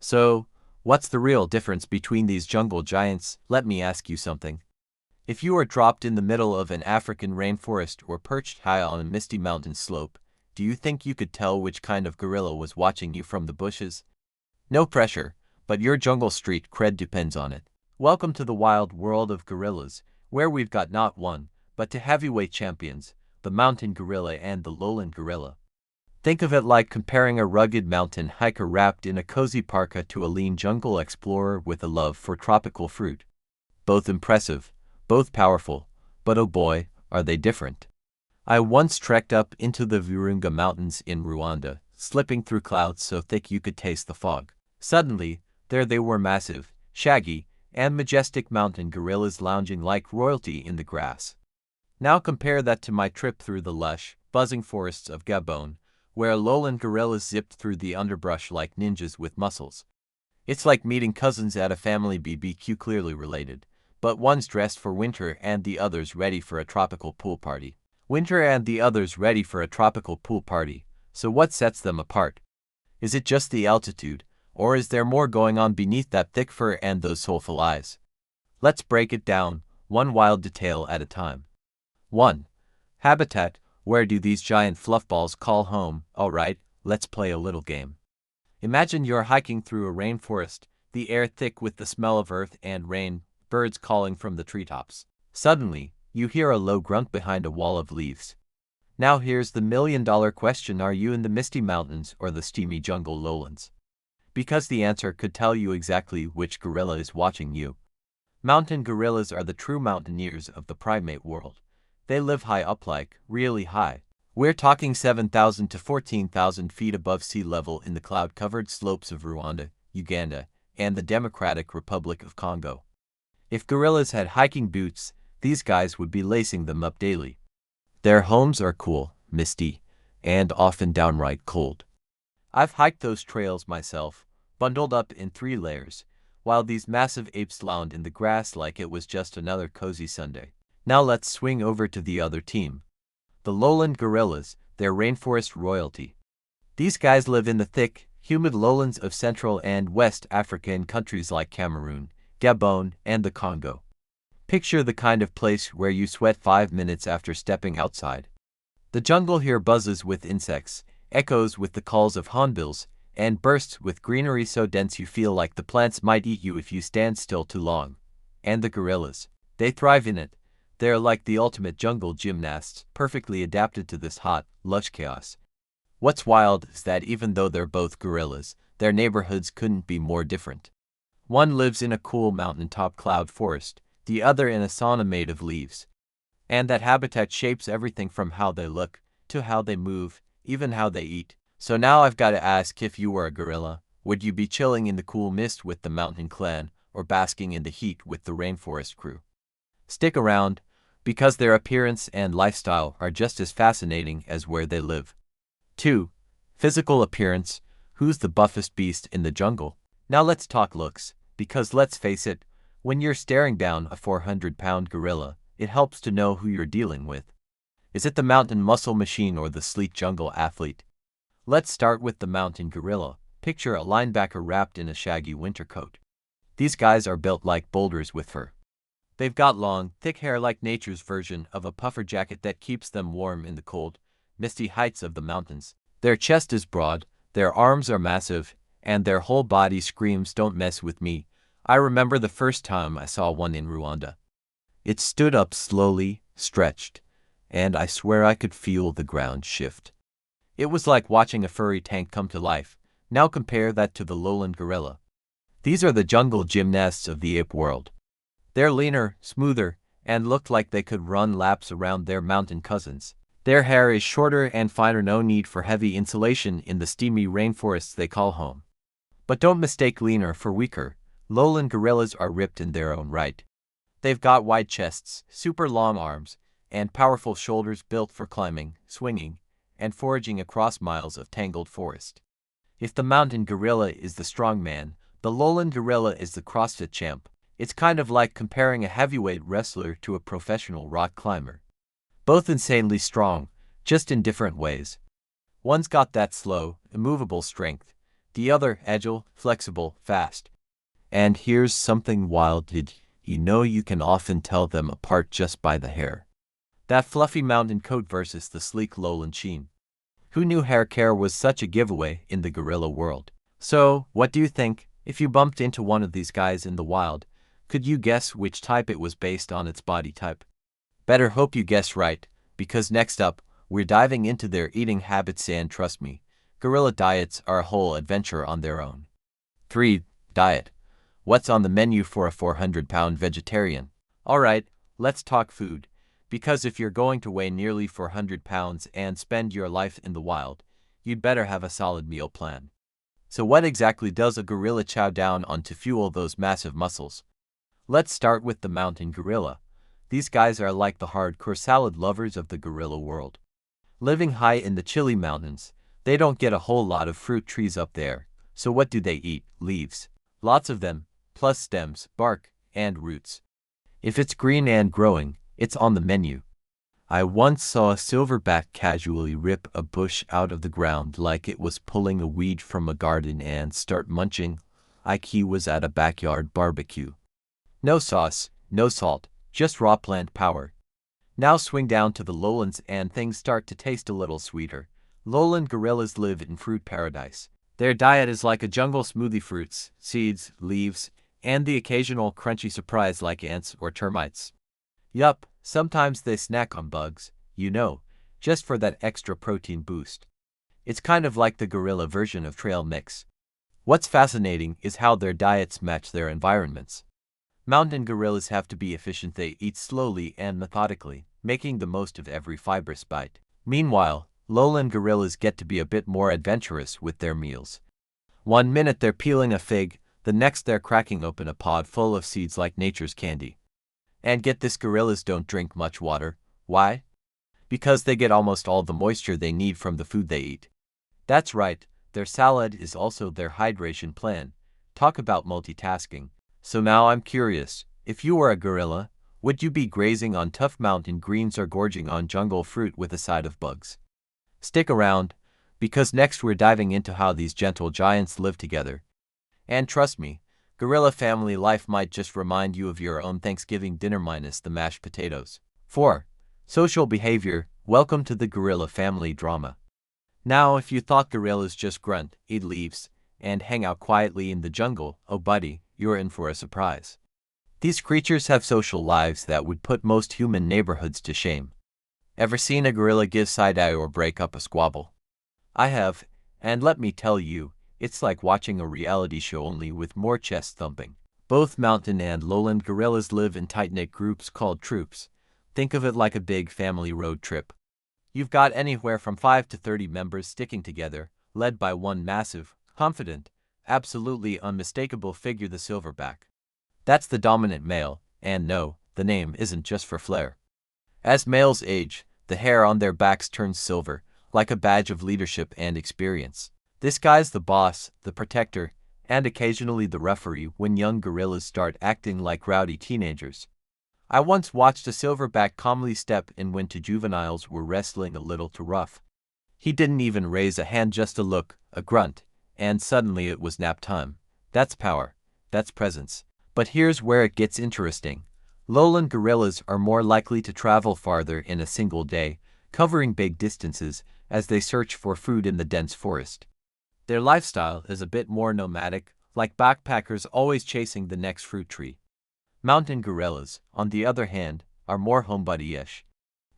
So, what's the real difference between these jungle giants? Let me ask you something. If you were dropped in the middle of an African rainforest or perched high on a misty mountain slope, do you think you could tell which kind of gorilla was watching you from the bushes? No pressure, but your jungle street cred depends on it. Welcome to the wild world of gorillas, where we've got not one, but two heavyweight champions, the mountain gorilla and the lowland gorilla. Think of it like comparing a rugged mountain hiker wrapped in a cozy parka to a lean jungle explorer with a love for tropical fruit. Both impressive, both powerful, but oh boy, are they different. I once trekked up into the Virunga Mountains in Rwanda, slipping through clouds so thick you could taste the fog. Suddenly, there they were, massive, shaggy, and majestic mountain gorillas lounging like royalty in the grass. Now compare that to my trip through the lush, buzzing forests of Gabon, where lowland gorillas zipped through the underbrush like ninjas with muscles. It's like meeting cousins at a family BBQ, clearly related, but one's dressed for winter and the other's ready for a tropical pool party. So what sets them apart? Is it just the altitude, or is there more going on beneath that thick fur and those soulful eyes? Let's break it down, one wild detail at a time. 1. Habitat. Where do these giant fluffballs call home? Alright, let's play a little game. Imagine you're hiking through a rainforest, the air thick with the smell of earth and rain, birds calling from the treetops. Suddenly, you hear a low grunt behind a wall of leaves. Now here's the million-dollar question: are you in the misty mountains or the steamy jungle lowlands? Because the answer could tell you exactly which gorilla is watching you. Mountain gorillas are the true mountaineers of the primate world. They live high up, like really high. We're talking 7,000 to 14,000 feet above sea level in the cloud-covered slopes of Rwanda, Uganda, and the Democratic Republic of Congo. If gorillas had hiking boots, these guys would be lacing them up daily. Their homes are cool, misty, and often downright cold. I've hiked those trails myself, bundled up in 3 layers, while these massive apes lounged in the grass like it was just another cozy Sunday. Now let's swing over to the other team. The lowland gorillas, their rainforest royalty. These guys live in the thick, humid lowlands of Central and West Africa in countries like Cameroon, Gabon, and the Congo. Picture the kind of place where you sweat 5 minutes after stepping outside. The jungle here buzzes with insects, echoes with the calls of hornbills, and bursts with greenery so dense you feel like the plants might eat you if you stand still too long. And the gorillas, they thrive in it. They're like the ultimate jungle gymnasts, perfectly adapted to this hot, lush chaos. What's wild is that even though they're both gorillas, their neighborhoods couldn't be more different. One lives in a cool mountaintop cloud forest, the other in a sauna made of leaves. And that habitat shapes everything from how they look, to how they move, even how they eat. So now I've got to ask, if you were a gorilla, would you be chilling in the cool mist with the mountain clan, or basking in the heat with the rainforest crew? Stick around, because their appearance and lifestyle are just as fascinating as where they live. 2. Physical appearance. Who's the buffest beast in the jungle? Now let's talk looks, because let's face it, when you're staring down a 400-pound gorilla, it helps to know who you're dealing with. Is it the mountain muscle machine or the sleek jungle athlete? Let's start with the mountain gorilla. Picture a linebacker wrapped in a shaggy winter coat. These guys are built like boulders with fur. They've got long, thick hair like nature's version of a puffer jacket that keeps them warm in the cold, misty heights of the mountains. Their chest is broad, their arms are massive, and their whole body screams, "Don't mess with me." I remember the first time I saw one in Rwanda. It stood up slowly, stretched, and I swear I could feel the ground shift. It was like watching a furry tank come to life. Now compare that to the lowland gorilla. These are the jungle gymnasts of the ape world. They're leaner, smoother, and look like they could run laps around their mountain cousins. Their hair is shorter and finer, no need for heavy insulation in the steamy rainforests they call home. But don't mistake leaner for weaker. Lowland gorillas are ripped in their own right. They've got wide chests, super long arms, and powerful shoulders built for climbing, swinging, and foraging across miles of tangled forest. If the mountain gorilla is the strong man, the lowland gorilla is the CrossFit champ. It's kind of like comparing a heavyweight wrestler to a professional rock climber. Both insanely strong, just in different ways. One's got that slow, immovable strength, The other, agile, flexible, fast. And here's something wild. Did you know you can often tell them apart just by the hair? That fluffy mountain coat versus the sleek lowland sheen. Who knew hair care was such a giveaway in the gorilla world? So, what do you think? If you bumped into one of these guys in the wild, could you guess which type it was based on its body type? Better hope you guess right, because next up, we're diving into their eating habits, and trust me, gorilla diets are a whole adventure on their own. 3. Diet. What's on the menu for a 400-pound vegetarian? Alright, let's talk food. Because if you're going to weigh nearly 400 pounds and spend your life in the wild, you'd better have a solid meal plan. So what exactly does a gorilla chow down on to fuel those massive muscles? Let's start with the mountain gorilla. These guys are like the hardcore salad lovers of the gorilla world. Living high in the chilly mountains, they don't get a whole lot of fruit trees up there, so what do they eat? Leaves. Lots of them, plus stems, bark, and roots. If it's green and growing, it's on the menu. I once saw a silverback casually rip a bush out of the ground like it was pulling a weed from a garden and start munching like he was at a backyard barbecue. No sauce, no salt, just raw plant power. Now swing down to the lowlands and things start to taste a little sweeter. Lowland gorillas live in fruit paradise. Their diet is like a jungle smoothie: fruits, seeds, leaves, and the occasional crunchy surprise like ants or termites. Yup, sometimes they snack on bugs, just for that extra protein boost. It's kind of like the gorilla version of trail mix. What's fascinating is how their diets match their environments. Mountain gorillas have to be efficient. They eat slowly and methodically, making the most of every fibrous bite. Meanwhile, lowland gorillas get to be a bit more adventurous with their meals. One minute they're peeling a fig, the next they're cracking open a pod full of seeds like nature's candy. And get this, gorillas don't drink much water. Why? Because they get almost all the moisture they need from the food they eat. That's right, their salad is also their hydration plan. Talk about multitasking. So now I'm curious, if you were a gorilla, would you be grazing on tough mountain greens or gorging on jungle fruit with a side of bugs? Stick around, because next we're diving into how these gentle giants live together. And trust me, gorilla family life might just remind you of your own Thanksgiving dinner minus the mashed potatoes. 4. Social behavior. Welcome to the gorilla family drama. Now, if you thought gorillas just grunt, eat leaves, and hang out quietly in the jungle, oh buddy, you're in for a surprise. These creatures have social lives that would put most human neighborhoods to shame. Ever seen a gorilla give side-eye or break up a squabble? I have, and let me tell you, it's like watching a reality show only with more chest thumping. Both mountain and lowland gorillas live in tight-knit groups called troops. Think of it like a big family road trip. You've got anywhere from 5 to 30 members sticking together, led by one massive, confident, absolutely unmistakable figure, the silverback. That's the dominant male, and no, the name isn't just for flair. As males age, the hair on their backs turns silver, like a badge of leadership and experience. This guy's the boss, the protector, and occasionally the referee when young gorillas start acting like rowdy teenagers. I once watched a silverback calmly step in when two juveniles were wrestling a little too rough. He didn't even raise a hand, just a look, a grunt, and suddenly it was nap time. That's power. That's presence. But here's where it gets interesting. Lowland gorillas are more likely to travel farther in a single day, covering big distances as they search for food in the dense forest. Their lifestyle is a bit more nomadic, like backpackers always chasing the next fruit tree. Mountain gorillas, on the other hand, are more homebody-ish.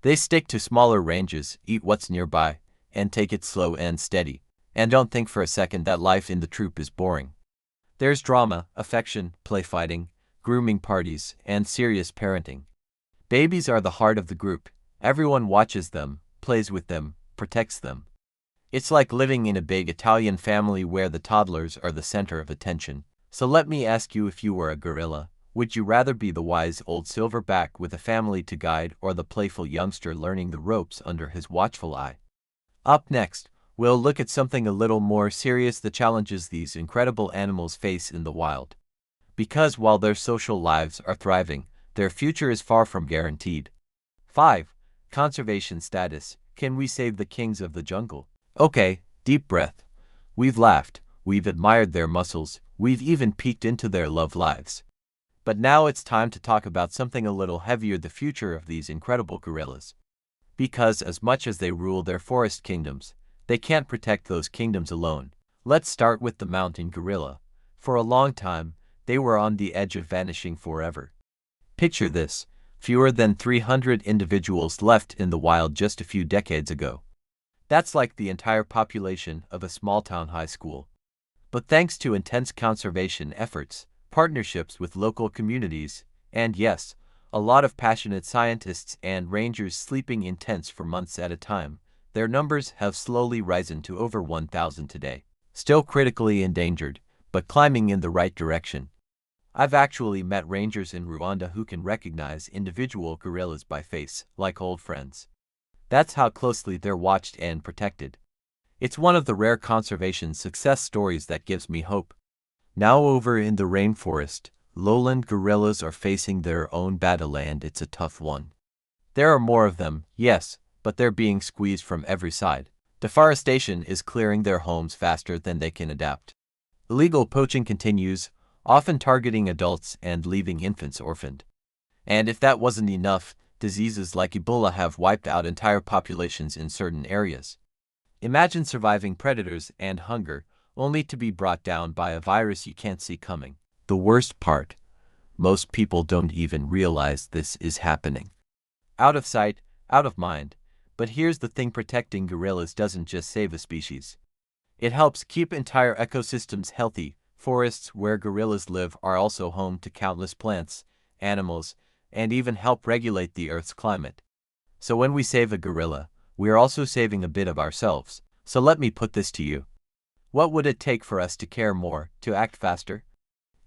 They stick to smaller ranges, eat what's nearby, and take it slow and steady, and don't think for a second that life in the troop is boring. There's drama, affection, play fighting, grooming parties, and serious parenting. Babies are the heart of the group. Everyone watches them, plays with them, protects them. It's like living in a big Italian family where the toddlers are the center of attention. So let me ask you, if you were a gorilla, would you rather be the wise old silverback with a family to guide, or the playful youngster learning the ropes under his watchful eye? Up next, we'll look at something a little more serious: the challenges these incredible animals face in the wild. Because while their social lives are thriving, their future is far from guaranteed. 5. Conservation status. Can we save the kings of the jungle? Okay, deep breath. We've laughed, we've admired their muscles, we've even peeked into their love lives. But now it's time to talk about something a little heavier: the future of these incredible gorillas. Because as much as they rule their forest kingdoms, they can't protect those kingdoms alone. Let's start with the mountain gorilla. For a long time, they were on the edge of vanishing forever. Picture this: fewer than 300 individuals left in the wild just a few decades ago. That's like the entire population of a small-town high school. But thanks to intense conservation efforts, partnerships with local communities, and yes, a lot of passionate scientists and rangers sleeping in tents for months at a time, their numbers have slowly risen to over 1,000 today. Still critically endangered, but climbing in the right direction. I've actually met rangers in Rwanda who can recognize individual gorillas by face, like old friends. That's how closely they're watched and protected. It's one of the rare conservation success stories that gives me hope. Now over in the rainforest, lowland gorillas are facing their own battle, and it's a tough one. There are more of them, yes, but they're being squeezed from every side. Deforestation is clearing their homes faster than they can adapt. Illegal poaching continues, often targeting adults and leaving infants orphaned. And if that wasn't enough, diseases like Ebola have wiped out entire populations in certain areas. Imagine surviving predators and hunger, only to be brought down by a virus you can't see coming. The worst part: most people don't even realize this is happening. Out of sight, out of mind. But here's the thing: protecting gorillas doesn't just save a species. It helps keep entire ecosystems healthy. Forests where gorillas live are also home to countless plants, animals, and even help regulate the Earth's climate. So when we save a gorilla, we are also saving a bit of ourselves. So let me put this to you. What would it take for us to care more, to act faster?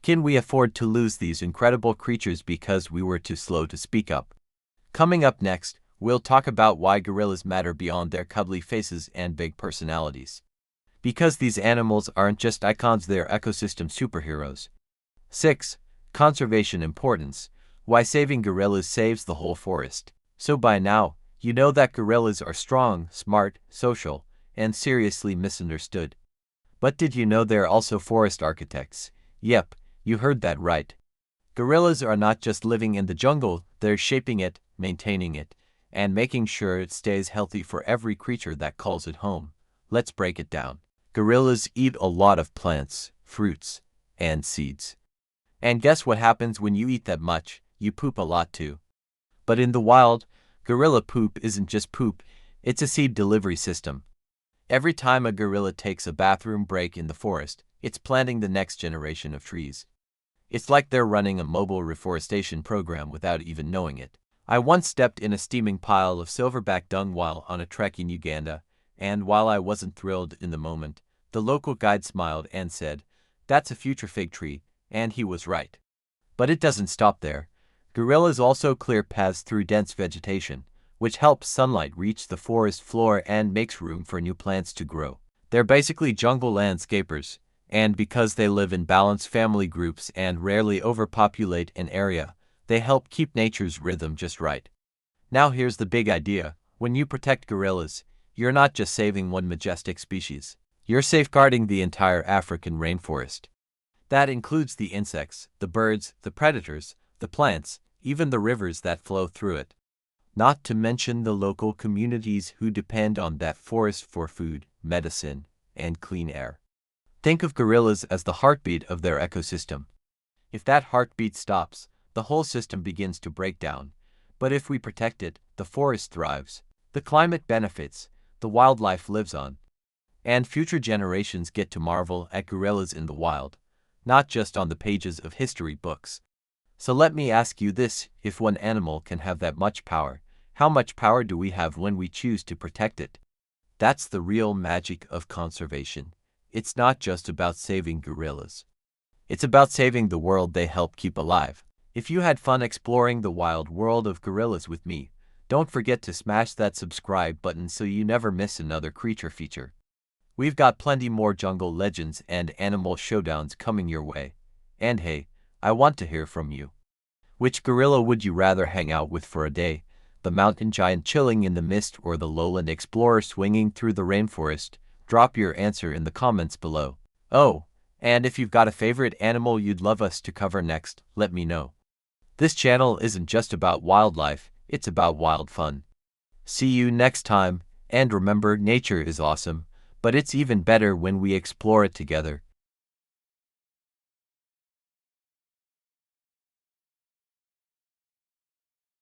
Can we afford to lose these incredible creatures because we were too slow to speak up? Coming up next, we'll talk about why gorillas matter beyond their cuddly faces and big personalities. Because these animals aren't just icons, they're ecosystem superheroes. 6. Conservation importance: why saving gorillas saves the whole forest. So by now, you know that gorillas are strong, smart, social, and seriously misunderstood. But did you know they're also forest architects? Yep, you heard that right. Gorillas are not just living in the jungle, they're shaping it, maintaining it, and making sure it stays healthy for every creature that calls it home. Let's break it down. Gorillas eat a lot of plants, fruits, and seeds. And guess what happens when you eat that much? You poop a lot too. But in the wild, gorilla poop isn't just poop, it's a seed delivery system. Every time a gorilla takes a bathroom break in the forest, it's planting the next generation of trees. It's like they're running a mobile reforestation program without even knowing it. I once stepped in a steaming pile of silverback dung while on a trek in Uganda, and while I wasn't thrilled in the moment, the local guide smiled and said, "That's a future fig tree," and he was right. But it doesn't stop there. Gorillas also clear paths through dense vegetation, which helps sunlight reach the forest floor and makes room for new plants to grow. They're basically jungle landscapers, and because they live in balanced family groups and rarely overpopulate an area, they help keep nature's rhythm just right. Now here's the big idea: when you protect gorillas, you're not just saving one majestic species. You're safeguarding the entire African rainforest. That includes the insects, the birds, the predators, the plants, even the rivers that flow through it. Not to mention the local communities who depend on that forest for food, medicine, and clean air. Think of gorillas as the heartbeat of their ecosystem. If that heartbeat stops, the whole system begins to break down. But if we protect it, the forest thrives, the climate benefits, the wildlife lives on. And future generations get to marvel at gorillas in the wild, not just on the pages of history books. So let me ask you this: if one animal can have that much power, how much power do we have when we choose to protect it? That's the real magic of conservation. It's not just about saving gorillas. It's about saving the world they help keep alive. If you had fun exploring the wild world of gorillas with me, don't forget to smash that subscribe button so you never miss another creature feature. We've got plenty more jungle legends and animal showdowns coming your way. And hey, I want to hear from you. Which gorilla would you rather hang out with for a day? The mountain giant chilling in the mist or the lowland explorer swinging through the rainforest? Drop your answer in the comments below. Oh, and if you've got a favorite animal you'd love us to cover next, let me know. This channel isn't just about wildlife, it's about wild fun. See you next time, and remember, nature is awesome, but it's even better when we explore it together.